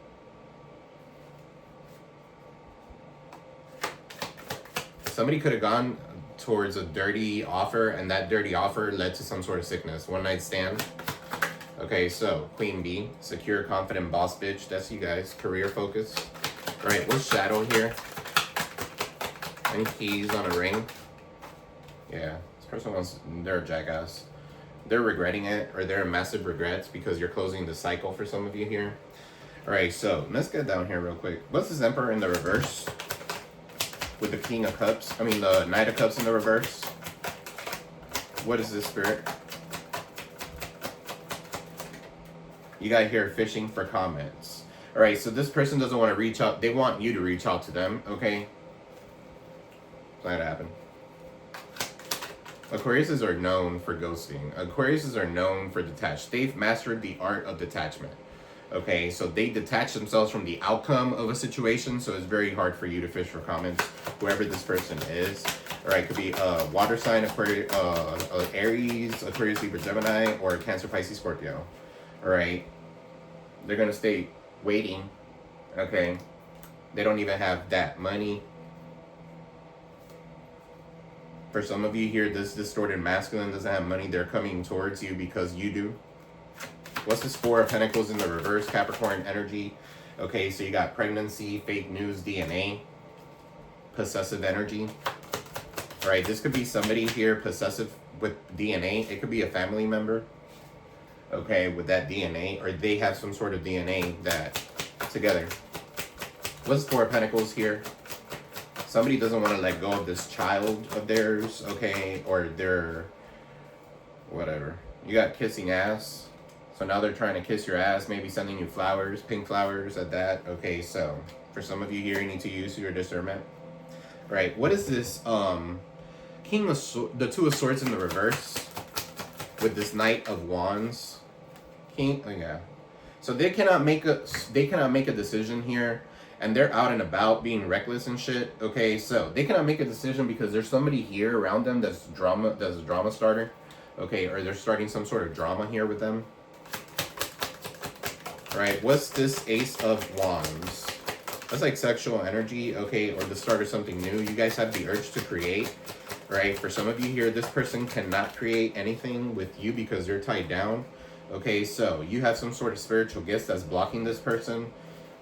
Somebody could have gone towards a dirty offer, and that dirty offer led to some sort of sickness. One night stand. Okay, so Queen Bee, secure, confident boss bitch. That's you guys. Career focus. All right, what's shadow here? Any keys on a ring? Yeah, this person wants, they're a jackass. They're regretting it, or they're in massive regrets because you're closing the cycle for some of you here. All right, so let's get down here real quick. What's this Emperor in the reverse? With the King of Cups, I mean the Knight of Cups in the reverse. What is this, spirit? You got here fishing for comments. All right, so this person doesn't want to reach out. They want you to reach out to them, okay? It's not gonna happen. Aquariuses are known for ghosting. Aquariuses are known for detached. They've mastered the art of detachment. Okay, so they detach themselves from the outcome of a situation, so it's very hard for you to fish for comments, whoever this person is. All right, could be water sign, Aquarius, Aries, Aquarius, Libra, Gemini, or Cancer, Pisces, Scorpio. All right, they're gonna stay waiting. Okay, they don't even have that money. For some of you here, this distorted masculine doesn't have money. They're coming towards you because you do. What's this Four of Pentacles in the reverse? Capricorn energy. Okay, so you got pregnancy, fake news, DNA, possessive energy. All right, this could be somebody here possessive with DNA. It could be a family member, okay, with that DNA, or they have some sort of DNA that together. What's Four of Pentacles here? Somebody doesn't want to let go of this child of theirs, okay, or their whatever. You got kissing ass. So now they're trying to kiss your ass, maybe sending you flowers, pink flowers at that. Okay, so for some of you here, you need to use your discernment. All right, what is this? The Two of Swords in the reverse with this Knight of Wands. King, oh yeah. So they cannot make a decision here, and they're out and about being reckless and shit. Okay, so they cannot make a decision because there's somebody here around them that's a drama starter. Okay, or they're starting some sort of drama here with them. Right, what's this Ace of Wands? That's like sexual energy, okay, or the start of something new. You guys have the urge to create, right? For some of you here, this person cannot create anything with you because they're tied down. Okay, so you have some sort of spiritual gifts that's blocking this person.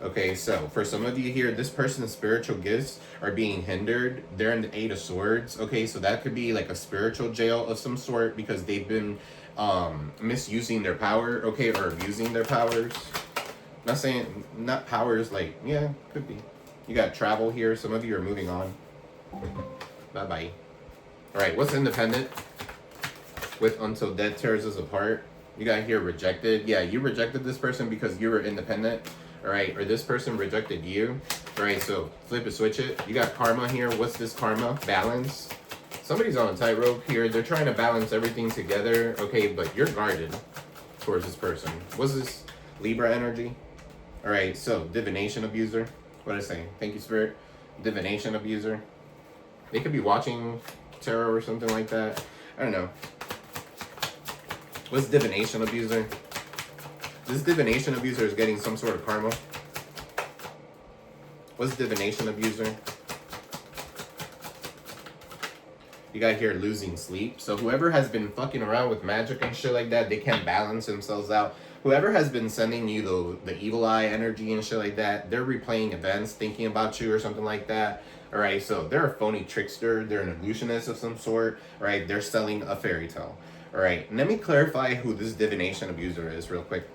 Okay, so for some of you here, this person's spiritual gifts are being hindered. They're in the Eight of Swords. Okay, so that could be like a spiritual jail of some sort because they've been misusing their power, okay, or abusing their powers. Not saying, not powers, like, yeah, could be. You got travel here. Some of you are moving on. Bye-bye. All right, what's independent? With until death tears us apart. You got here rejected. Yeah, you rejected this person because you were independent. All right, or this person rejected you. All right, so flip it, switch it. You got karma here. What's this karma? Balance. Somebody's on a tightrope here. They're trying to balance everything together. Okay, but you're guarded towards this person. What's this? Libra energy. All right, so divination abuser. What did I say? Thank you, Spirit. Divination abuser. They could be watching tarot or something like that. I don't know. What's divination abuser? This divination abuser is getting some sort of karma. What's divination abuser? You got here losing sleep. So whoever has been fucking around with magic and shit like that, they can't balance themselves out. Whoever has been sending you the evil eye energy and shit like that, they're replaying events, thinking about you or something like that. All right, so they're a phony trickster. They're an illusionist of some sort. All right, they're selling a fairy tale. All right, let me clarify who this divination abuser is real quick.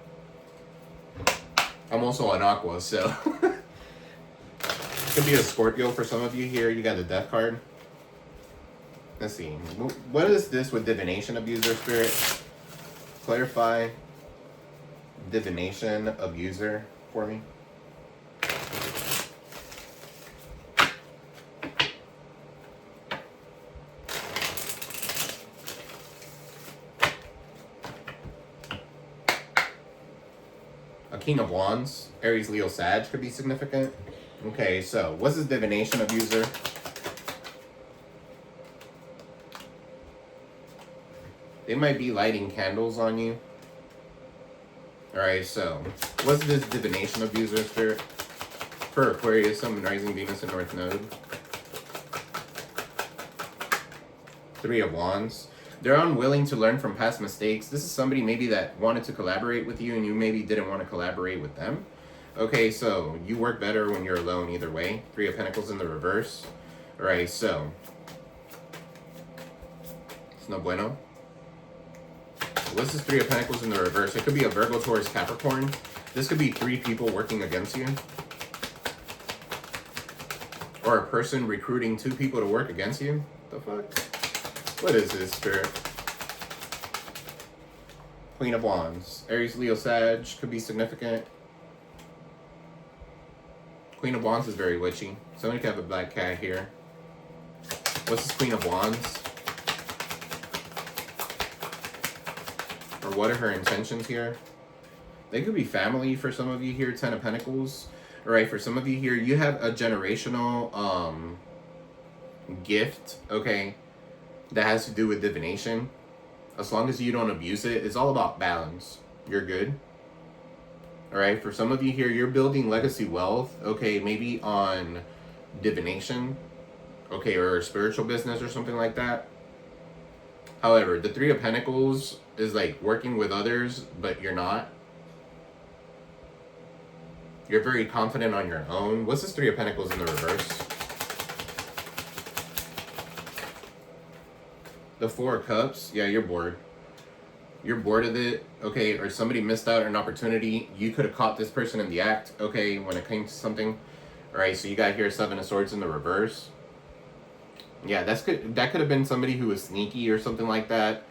I'm also an Aqua, so could be a Scorpio for some of you here. You got the Death card. Let's see. What is this with divination abuser, Spirit? Clarify divination abuser for me. A King of Wands, Aries, Leo, Sag could be significant. Okay, so what's this divination abuser? They might be lighting candles on you. Alright, so what's this divination abuser, Spirit? For Aquarius, Sun, Rising, Venus, and North Node. Three of Wands. They're unwilling to learn from past mistakes. This is somebody maybe that wanted to collaborate with you and you maybe didn't want to collaborate with them. Okay, so you work better when you're alone either way. Three of Pentacles in the reverse. Alright, so it's no bueno. What's this Three of Pentacles in the reverse? It could be a Virgo, Taurus, Capricorn. This could be three people working against you. Or a person recruiting two people to work against you. The fuck? What is this, Spirit? Queen of Wands. Aries, Leo, Sag could be significant. Queen of Wands is very witchy. Somebody could have a black cat here. What's this Queen of Wands? Or what are her intentions here? They could be family for some of you here, 10 of Pentacles. All right, for some of you here, you have a generational gift, okay, that has to do with divination. As long as you don't abuse it, it's all about balance. You're good. All right, for some of you here, you're building legacy wealth, okay, maybe on divination, okay, or spiritual business or something like that. However, the Three of Pentacles is like working with others, but you're not. You're very confident on your own. What's this Three of Pentacles in the reverse? The Four of Cups. Yeah, you're bored. You're bored of it, okay? Or somebody missed out on an opportunity. You could have caught this person in the act, okay, when it came to something. All right, so you got here Seven of Swords in the reverse. Yeah, that could have been somebody who was sneaky or something like that.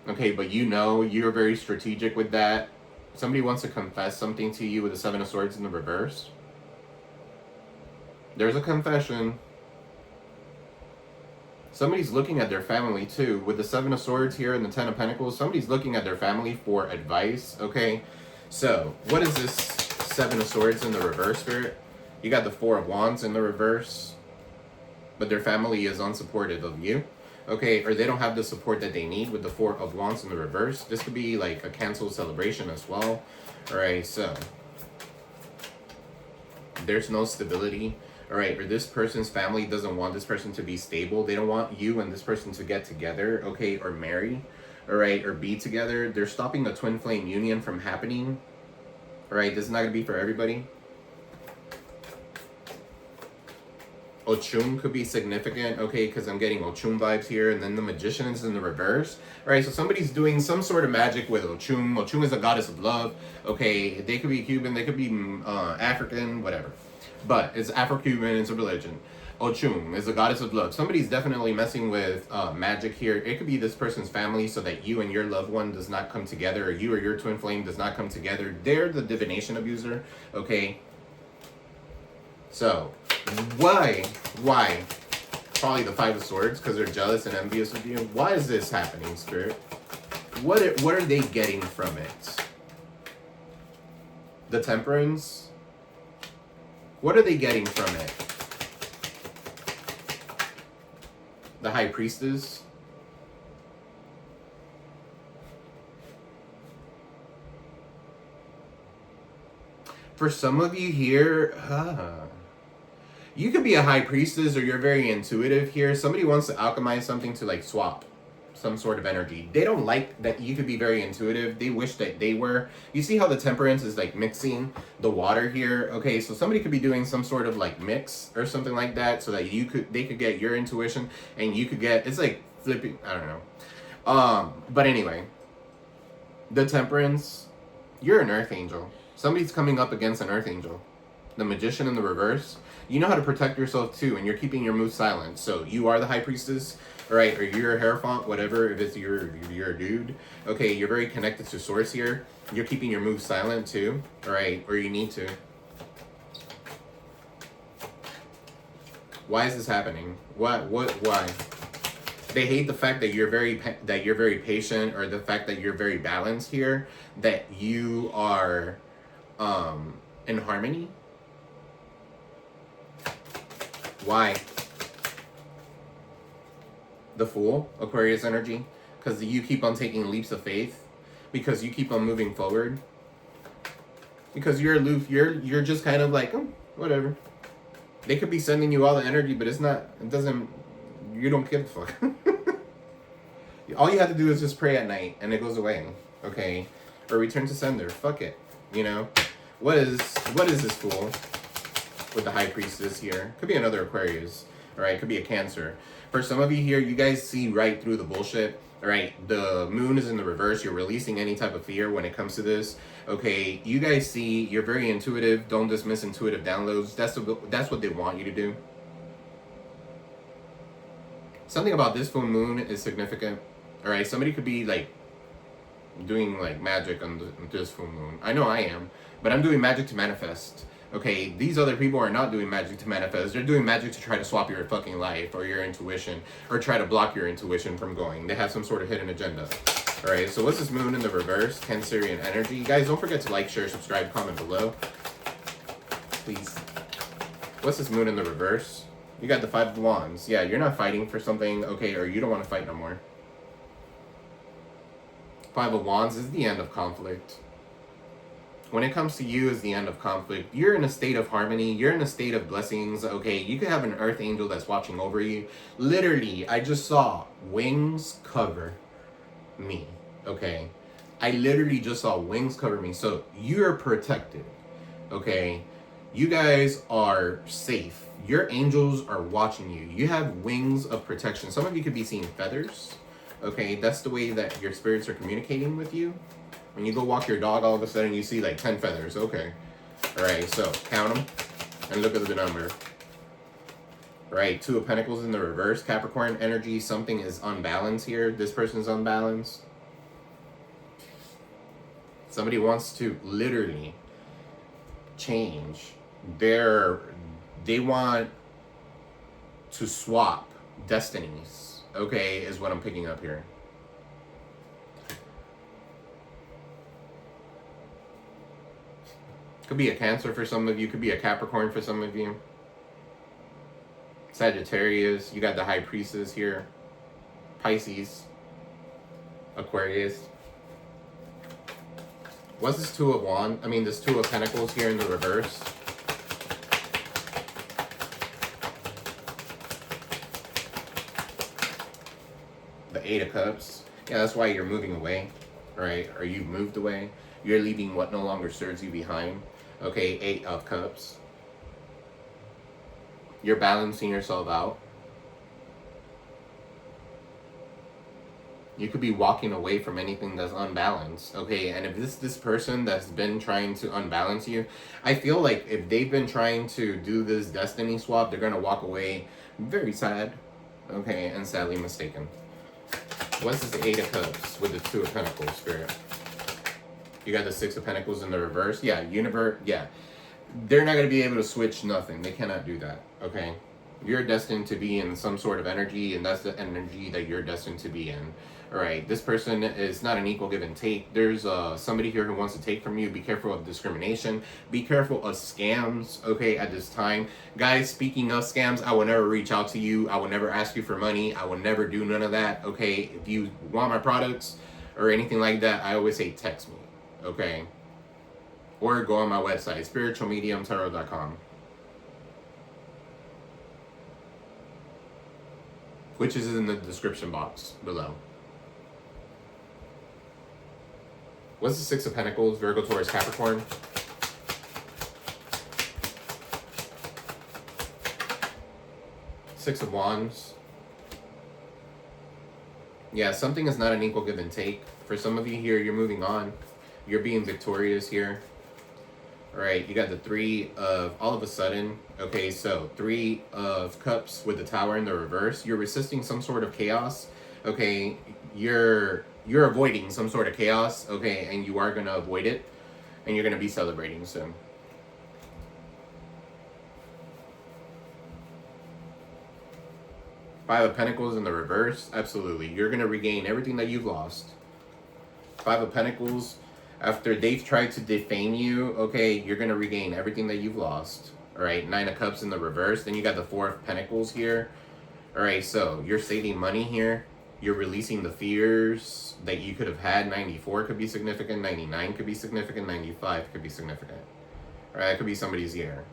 Okay, but you know, you're very strategic with that. Somebody wants to confess something to you with the Seven of Swords in the reverse. There's a confession. Somebody's looking at their family too. With the Seven of Swords here and the Ten of Pentacles, somebody's looking at their family for advice, okay? So, what is this Seven of Swords in the reverse, Spirit? You got the Four of Wands in the reverse, but their family is unsupportive of you, okay? Or they don't have the support that they need with the Four of Wands in the reverse. This could be like a canceled celebration as well. All right, so there's no stability. All right, or this person's family doesn't want this person to be stable. They don't want you and this person to get together, okay, or marry, all right, or be together. They're stopping the twin flame union from happening. All right, this is not going to be for everybody. Ochum could be significant, okay, because I'm getting Ochum vibes here, and then the Magician is in the reverse. All right, so somebody's doing some sort of magic with Ochum. Ochum is a goddess of love, okay? They could be Cuban, they could be African, whatever. But it's Afro-Cuban, it's a religion. Ochum is a goddess of love. Somebody's definitely messing with magic here. It could be this person's family so that you and your loved one does not come together, or you or your twin flame does not come together. They're the divination abuser, okay? So, why? Probably the Five of Swords, because they're jealous and envious of you. Why is this happening, Spirit? What are they getting from it? The Temperance? What are they getting from it? The High Priestess? For some of you here, you could be a High Priestess, or you're very intuitive here. Somebody wants to alchemize something to like swap some sort of energy. They don't like that you could be very intuitive. They wish that they were. You see how the Temperance is like mixing the water here? Okay, so somebody could be doing some sort of like mix or something like that, so that they could get your intuition and you could get, it's like flipping, I don't know. But anyway, the Temperance, you're an Earth Angel. Somebody's coming up against an Earth Angel. The Magician in the reverse. You know how to protect yourself too, and you're keeping your moves silent. So you are the High Priestess, right? Or you're a Hierophant, whatever. If it's you're a dude, okay. You're very connected to Source here. You're keeping your moves silent too, all right? Or you need to. Why is this happening? Why? They hate the fact that you're very patient, or the fact that you're very balanced here. That you are in harmony. Why? The Fool, Aquarius energy, because you keep on taking leaps of faith, because you keep on moving forward, because you're aloof. You're just kind of like, oh, whatever. They could be sending you all the energy, but it's not. It doesn't. You don't give a fuck. All you have to do is just pray at night, and it goes away. Okay, or return to sender. Fuck it. You know, what is this Fool? With the High Priestess here. Could be another Aquarius. Alright, could be a Cancer. For some of you here, you guys see right through the bullshit. Alright, the moon is in the reverse. You're releasing any type of fear when it comes to this. Okay, you guys see, you're very intuitive. Don't dismiss intuitive downloads. That's what they want you to do. Something about this full moon is significant. Alright, somebody could be like doing like magic on this full moon. I know I am, but I'm doing magic to manifest. Okay, these other people are not doing magic to manifest. They're doing magic to try to swap your fucking life or your intuition, or try to block your intuition from going. They have some sort of hidden agenda. All right, so what's this moon in the reverse? Cancerian energy. Guys, don't forget to like, share, subscribe, comment below. Please. What's this moon in the reverse? You got the 5 of Wands. Yeah, you're not fighting for something, okay, or you don't want to fight no more. 5 of Wands is the end of conflict. When it comes to you, is the end of conflict. You're in a state of harmony. You're in a state of blessings. Okay, you could have an earth angel that's watching over you. Literally, I just saw wings cover me. Okay, I literally just saw wings cover me. So you're protected. Okay, you guys are safe. Your angels are watching you. You have wings of protection. Some of you could be seeing feathers. Okay, that's the way that your spirits are communicating with you. When you go walk your dog, all of a sudden you see like 10 feathers. Okay. All right, so count them and look at the number. All right, 2 of Pentacles in the reverse. Capricorn energy. Something is unbalanced here. This person's unbalanced. Somebody wants to literally change they want to swap destinies. Okay, is what I'm picking up here. Could be a Cancer for some of you. Could be a Capricorn for some of you. Sagittarius. You got the High Priestess here. Pisces. Aquarius. What's this 2 of Wands? I mean, this 2 of Pentacles here in the reverse. The 8 of Cups. Yeah, that's why you're moving away, right? Or you've moved away. You're leaving what no longer serves you behind. Okay, 8 of Cups. You're balancing yourself out. You could be walking away from anything that's unbalanced. Okay, and if this person that's been trying to unbalance you, I feel like if they've been trying to do this destiny swap, they're gonna walk away very sad. Okay, and sadly mistaken. What's this 8 of Cups with the 2 of Pentacles, Spirit? You got the 6 of Pentacles in the reverse. Yeah, universe. Yeah, they're not going to be able to switch nothing. They cannot do that. Okay, you're destined to be in some sort of energy, and that's the energy that you're destined to be in. All right, this person is not an equal give and take. There's somebody here who wants to take from you. Be careful of discrimination. Be careful of scams. Okay, at this time, guys. Speaking of scams, I will never reach out to you. I will never ask you for money. I will never do none of that. Okay, if you want my products or anything like that, I always say text me. Okay, or go on my website, spiritualmediumllc.com, which is in the description box below. What's the 6 of Pentacles? Virgo, Taurus, Capricorn. Six of Wands. Yeah, something is not an equal give and take. For some of you here, you're moving on. You're being victorious here. All right, you got the 3 of all of a sudden. Okay, so 3 of Cups with the Tower in the reverse. You're resisting some sort of chaos. Okay, you're avoiding some sort of chaos. Okay, and you are going to avoid it. And you're going to be celebrating soon. Five of Pentacles in the reverse. Absolutely. You're going to regain everything that you've lost. 5 of Pentacles. After they've tried to defame you, okay, you're going to regain everything that you've lost. All right, 9 of Cups in the reverse. Then you got the 4 of Pentacles here. All right, so you're saving money here. You're releasing the fears that you could have had. 94 could be significant. 99 could be significant. 95 could be significant. All right, that could be somebody's year.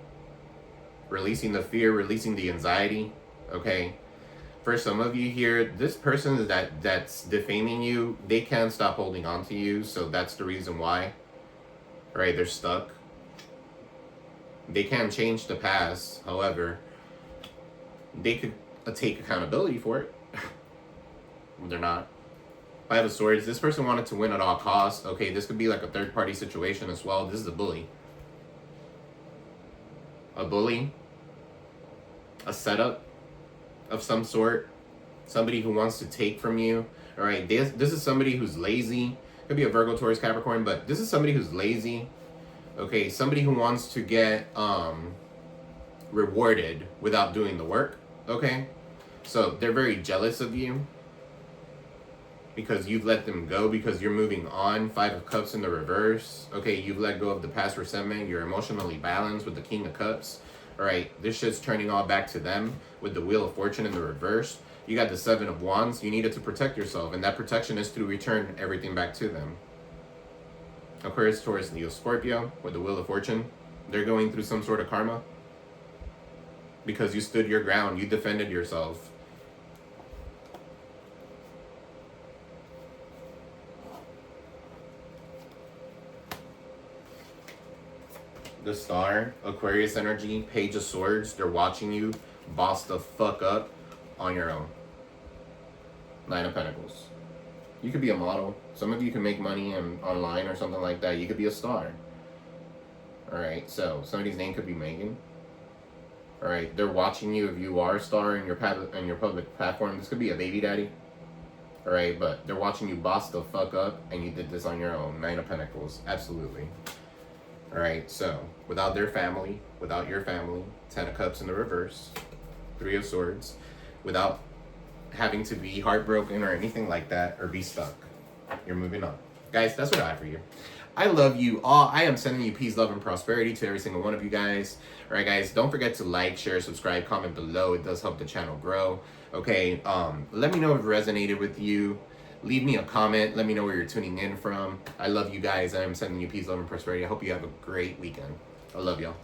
Releasing the fear, releasing the anxiety, okay? For some of you here, this person that's defaming you, they can't stop holding on to you, so that's the reason why. Right? They're stuck. They can't change the past, however, they could take accountability for it. They're not. 5 of Swords, this person wanted to win at all costs. Okay, this could be like a third-party situation as well. This is a bully. A bully. A setup of some sort. Somebody who wants to take from you. All right, this is somebody who's lazy. Could be a Virgo, Taurus, Capricorn, but this is somebody who's lazy. Okay, somebody who wants to get rewarded without doing the work. Okay, so they're very jealous of you because you've let them go, because you're moving on. 5 of Cups in the reverse. Okay, you've let go of the past resentment. You're emotionally balanced with the King of Cups. All right, this shit's turning all back to them with the Wheel of Fortune in the reverse. You got the 7 of Wands. You needed to protect yourself, and that protection is to return everything back to them. Aquarius, Taurus, Leo, Scorpio with the Wheel of Fortune. They're going through some sort of karma because you stood your ground. You defended yourself. The Star, Aquarius energy, Page of Swords. They're watching you boss the fuck up on your own. 9 of Pentacles. You could be a model. Some of you can make money online or something like that. You could be a star. Alright, so somebody's name could be Megan. Alright, they're watching you if you are a star in your public platform. This could be a baby daddy. Alright, but they're watching you boss the fuck up, and you did this on your own. 9 of Pentacles. Absolutely. Alright, so without their family, without your family, 10 of Cups in the reverse, 3 of Swords, without having to be heartbroken or anything like that, or be stuck. You're moving on. Guys, that's what I have for you. I love you all. I am sending you peace, love, and prosperity to every single one of you guys. All right, guys, don't forget to like, share, subscribe, comment below. It does help the channel grow. Okay, let me know if it resonated with you. Leave me a comment. Let me know where you're tuning in from. I love you guys. I am sending you peace, love, and prosperity. I hope you have a great weekend. I love y'all.